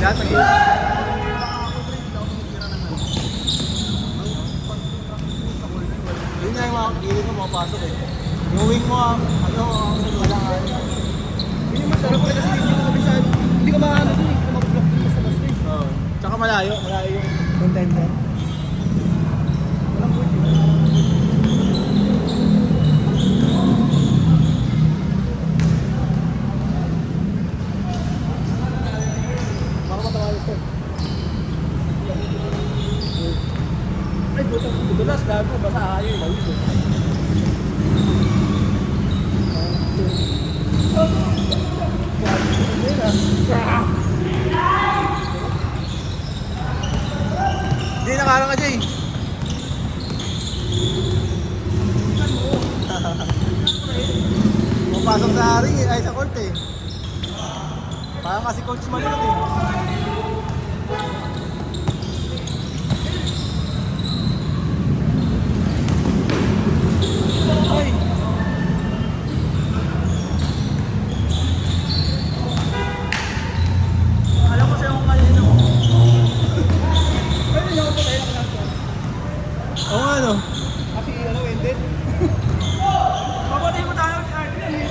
Lahat ng yun nga yung mga gilid mo mapasok eh. Yung wing mo, ano, wala nga. Yun yung masarap kasi hindi ko kabisado. Hindi ko maano dun eh. Hindi ko mablock dun sa basta eh. Oo. Tsaka malayo yung contender. Walang good yun. Baka matawagin ko. Ay, butas gago. Basta ayaw yung mawis eh. Hindi, nakarang ka, Jay. Pumapasok sa ring eh, ay sa court eh. Parang kasi coach maliit eh. Ay! Alam ko sa'yo kung kanina ako. Ay, hindi ako pa kaya nakalagyan. Oo nga no. Kasi ano, ended. Papatay mo tayo si Arden eh.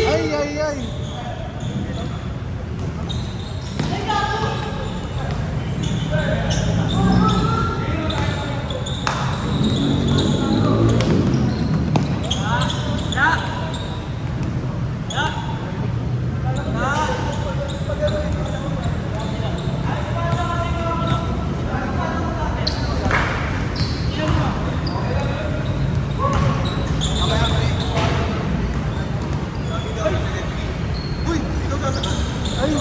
Ay, ay, ay. Uy, ikaw sasagot. Ay.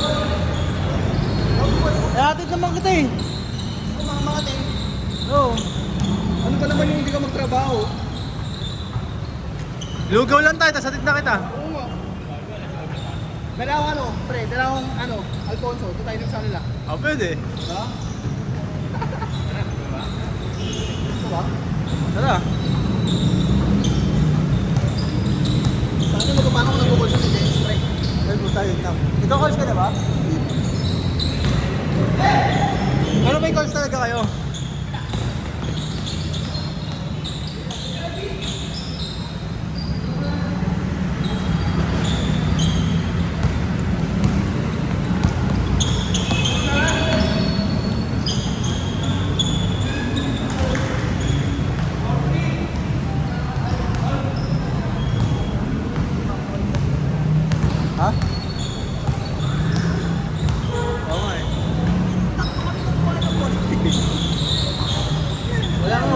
Eh, atid naman kita eh. Mga ting. Oo. Ano ba naman yung hindi ka magtrabaho? Lugaw lang tayo, tapos atid na kita. Oo nga. Dalawang ano, pre, dalawang ano, Alfonso, ito tayo sa kanila. Ah, pwede. Ha? Ito ba? Tara. Saan mo paano ko nag-call sa James, pre? Ay, puta, yun lang. Ikaw calls ka na ba? Ano may calls talaga kayo? Ha? Oo nga eh. Walang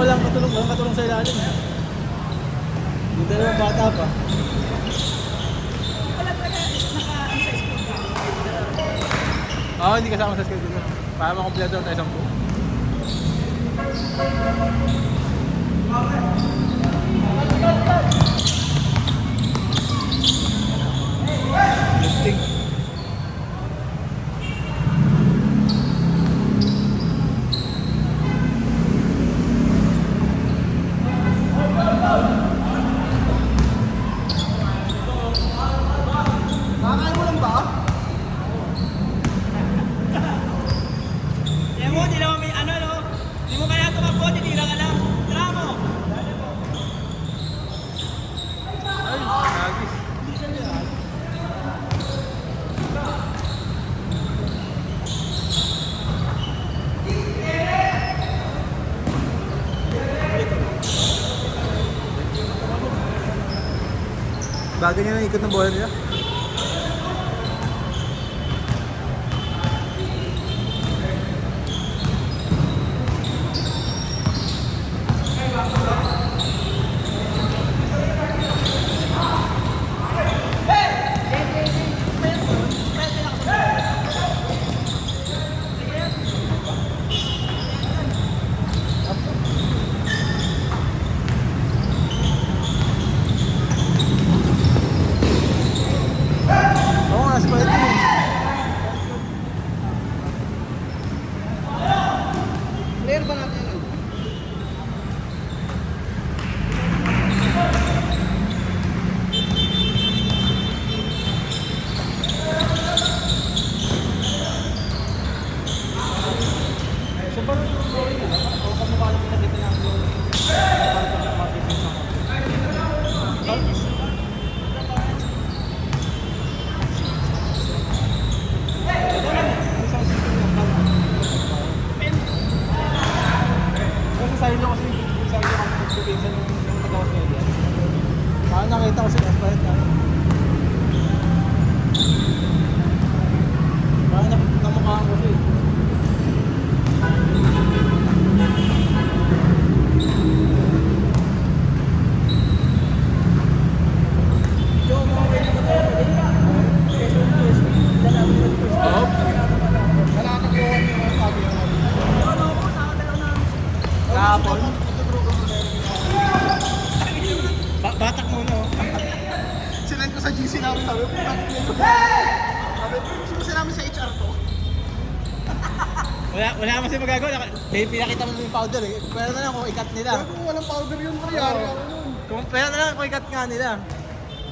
katulong sa ilalim. Yung dalawang bata pa. Oo, hindi kasama sa schedule. Para makompleto tayo 10. Lifting. Nakakain mo lang ba? Kaya mo, di naman may ano, no? Di mo kaya tumakbo, titira ka lang. Tara mo! Ay, nagis. Bagay niya yung ikot ng bola nila. sa GC namin, sabi ko, gusto mo namin sa HR to? Wala naman siya magagawa. Pinakita mo yung powder eh. Pero na lang kung ikat nila. Sabi ko, walang powder yun, pre. Yari ako nun. Pero na lang kung ikat nga nila.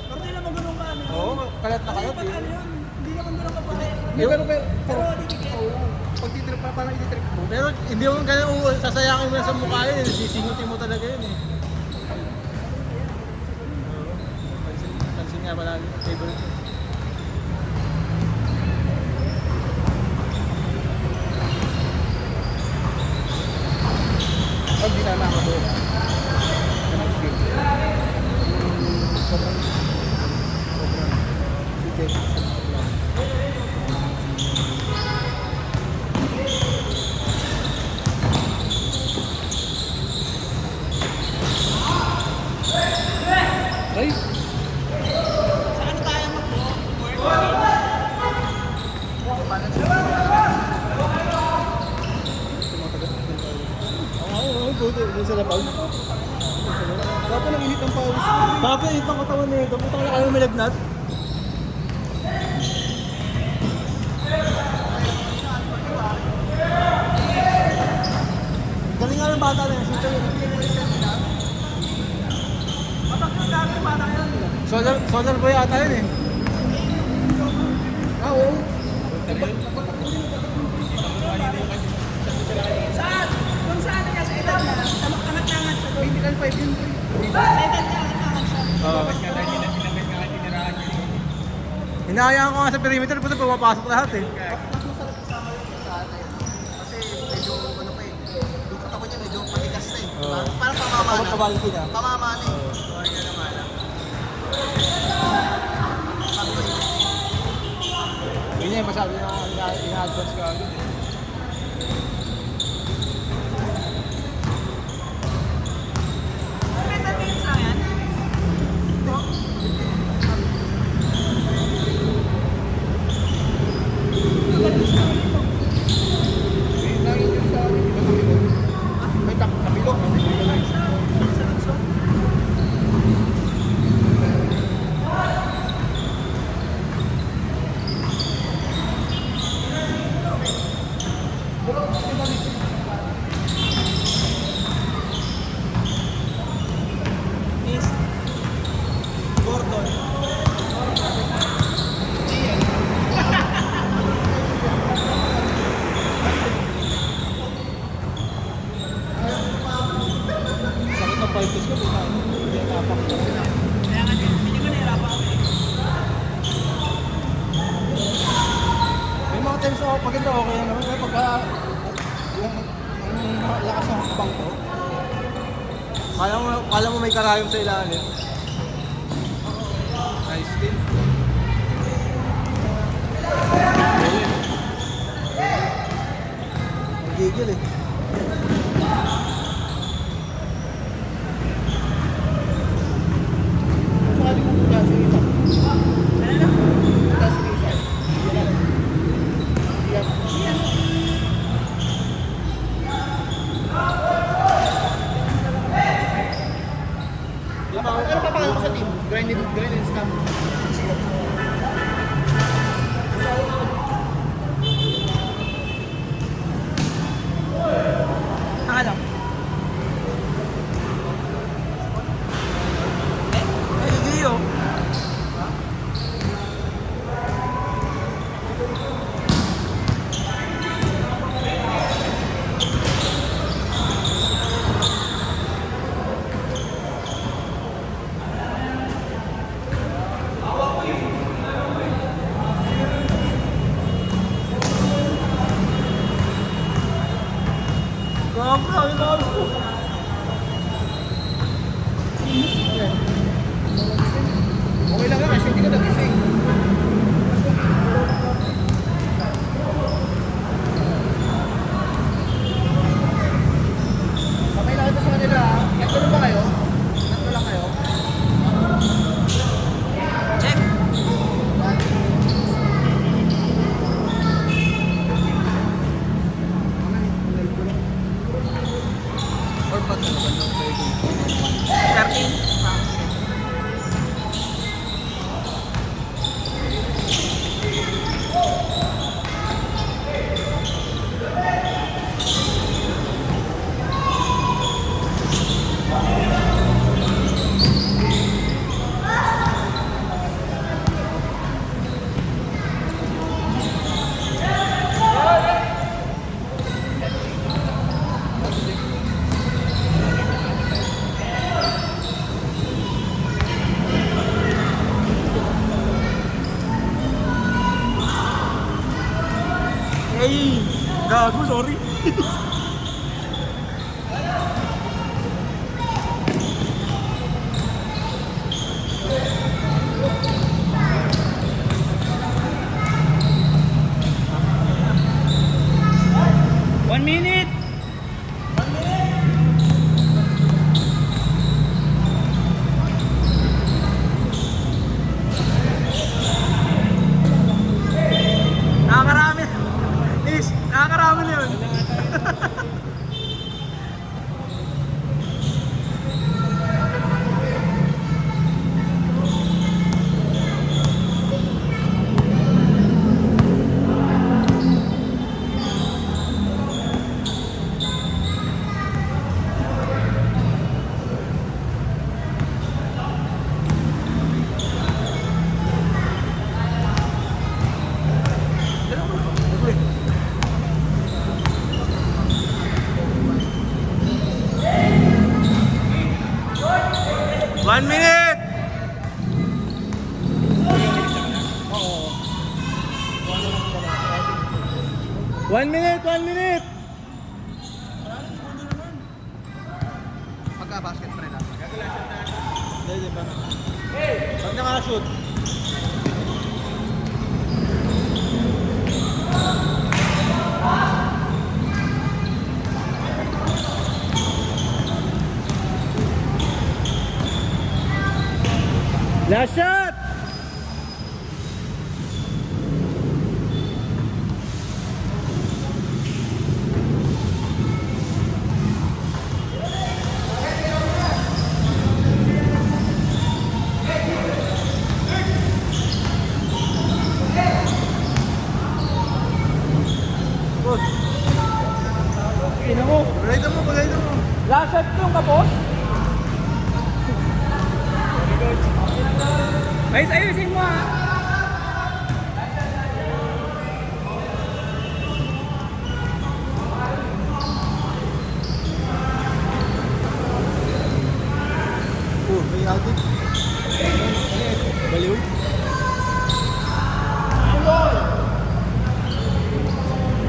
Pero di naman ganun ka ano. Oo, kalat na kalat Ano eh. yun? Hindi naman ganun ka pala. Pero, didikit. pag titrip pa, parang ititrip mo. Pero hindi mo ganun sasayangin mo na sa mukha yun eh. Sisingutin mo talaga yun eh. Oo. Pansin nga pala. Favorite. Pag di na ako doon. Sobrang. Sige. Ay! Saan tayo Oo, buti. Doon sa labag. Dapat nang init ang pawis. Tapos itong katawan na ito. Putang na kayo may lagnat. Galing nga ng bata na yun. Solar boy ata yun eh. Ah, oo. Saan? Kung saan niya sa edad niya, tamak-tamak-tangat siya doon. Medical 5 yun. Sa edad niya, tamak siya. Oo. Hinahayaan ko nga sa perimeter, puto pumapasok lahat eh. Mas masarap kasama yun sa atay. Kasi medyo, ano pa eh. Yung katawan niya medyo matigas na eh. Oo. Parang pamama na. Kabalki na. Pamama na eh. Sorry ka naman. Sabi ko eh. Yun eh, masabi na ina-advance ka agad eh. May tatiin sa yan? May nangin yung sa akin. Iba kamilog. May kamilog. Miss Gordon. Sakit ng fights ko, puta. Hindi ang tapak ko. Kaya nga din, hindi ko nahirapan ako eh. May mga times ako, paganda okay na naman. Pero pagka yung lakas ng hakbang ko, kala mo may karayom sa ilalim. Nice kill. Ang gigil eh. Sakali mo muna sa isa. Ano na? Muna sa isa. Yan. Yan. Ano pa pangalan mo sa team? Grind and scam. Ay! Gago, sorry. One minute! Nakakarami. Is, nakakarami na yun. One minute! One minute! 1 minute! Pagka-basket pre na. Hindi ba? Pag nakashoot. Last shot! Good. Ina mo. Pagalitan mo, pagalitan mo. Last shot yung kapos? Ayusin mo ha! Oh, may outage. Baliw.